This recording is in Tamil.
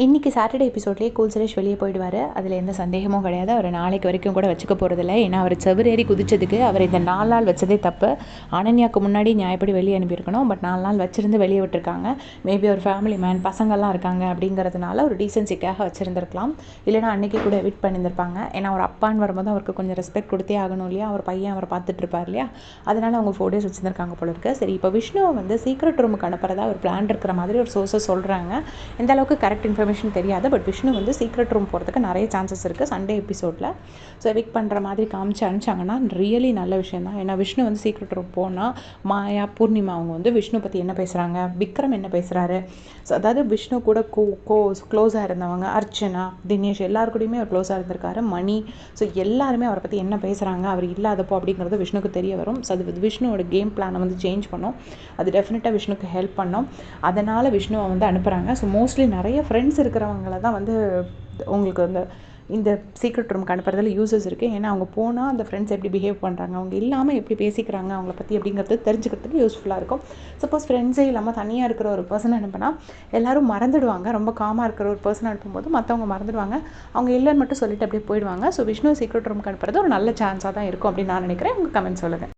இன்றைக்கி சாட்டர்டே எபிசோட்லேயே கூல் சுரேஷ் வெளியே போயிடுவார். அதில் எந்த சந்தேகமும் கிடையாது. அவர் நாளைக்கு வரைக்கும் கூட வச்சுக்க போகிறதில்ல. ஏன்னா அவர் செவரேறி குதிச்சதுக்கு அவர் இந்த 4 நாள் வச்சதே தப்பு. அனன்யாவுக்கு முன்னாடி நியாயப்படி வெளியே அனுப்பியிருக்கணும். பட் 4 நாள் வச்சுருந்து வெளியே விட்டுருக்காங்க. மேபி ஒரு ஃபேமிலி மேன், பசங்கள்லாம் இருக்காங்க அப்படிங்கிறதுனால ஒரு டீசென்சிக்காக வச்சுருந்துருக்கலாம். இல்லைனா அன்றைக்கி கூட எவிட் பண்ணியிருந்திருப்பாங்க. ஏன்னா ஒரு அப்பான்னு வரும்போது அவருக்கு கொஞ்சம் ரெஸ்பெக்ட் கொடுத்தே ஆகணும் இல்லையா? அவர் பையன் அவரை பார்த்துட்ருப்பார் இல்லையா? அதனால் அவங்க 4 days வச்சுருந்துருக்காங்க போல இருக்குது. சரி, இப்போ விஷ்ணுவை வந்து சீக்ரெட் ரூமுக்கு அனுப்புறதா ஒரு பிளான் இருக்கிற மாதிரி ஒரு சோர்ஸை சொல்கிறாங்க. எந்த அளவுக்கு கரெக்ட் இன்ஃபர்மேஷன் தெரியாது. பட் விஷ்ணு வந்து சீக்ரெட் ரூம் போகிறதுக்கு நிறைய சான்சஸ் இருக்குது சண்டே எபிசோடில். ஸோ எவிக் பண்ணுற மாதிரி காமிச்சு அனுப்பிச்சாங்கன்னா ரியலி நல்ல விஷயம் தான். ஏன்னா விஷ்ணு வந்து சீக்ரெட் ரூம் போனால் மாயா, பூர்ணிமா அவங்க வந்து விஷ்ணு பற்றி என்ன பேசுகிறாங்க, விக்ரம் என்ன பேசுகிறாரு, ஸோ அதாவது விஷ்ணு கூட க்ளோஸாக இருந்தவங்க அர்ச்சனா, தினேஷ் எல்லாருக்கூடையுமே அவர் க்ளோஸாக இருந்திருக்காரு, மணி. ஸோ எல்லாருமே அவரை பற்றி என்ன பேசுகிறாங்க அவர் இல்லாதப்போ அப்படிங்கிறது விஷ்ணுக்கு தெரிய வரும். ஸோ அது விஷ்ணுவோட கேம் பிளானை வந்து சேஞ்ச் பண்ணும். அது டெஃபினட்டாக விஷ்ணுக்கு ஹெல்ப் பண்ணும். அதனால் விஷ்ணுவை வந்து அனுப்புகிறாங்க. ஸோ மோஸ்ட்லி நிறைய ஃப்ரெண்ட்ஸ் இருக்கிறவங்கள தான் வந்து உங்களுக்கு இந்த சீக்ரெட் ரூமுக்கு அனுப்புறதுல யூசஸ் இருக்குது. ஏன்னா அவங்க போனால் அந்த ஃப்ரெண்ட்ஸ் எப்படி பிஹேவ் பண்ணுறாங்க, அவங்க இல்லாமல் எப்படி பேசிக்கிறாங்க அவங்கள பற்றி அப்படிங்கிறது தெரிஞ்சுக்கிறதுக்கு யூஸ்ஃபுல்லாக இருக்கும். சப்போஸ் ஃப்ரெண்ட்ஸே இல்லாமல் தனியாக இருக்கிற ஒரு பர்சன் அனுப்புனா எல்லோரும் மறந்துடுவாங்க. ரொம்ப காமாக இருக்கிற ஒரு பர்சன் அனுப்பும்போது மற்றவங்க மறந்துடுவாங்க. அவங்க இல்லைன்னு மட்டும் சொல்லிட்டு அப்படியே போயிடுவாங்க. ஸோ விஷ்ணு சீக்ரெட் ரூமுக்கு அனுப்புறது ஒரு நல்ல சான்ஸாக தான் இருக்கும் அப்படின்னு நான் நினைக்கிறேன். உங்கள் கமெண்ட் சொல்லுங்கள்.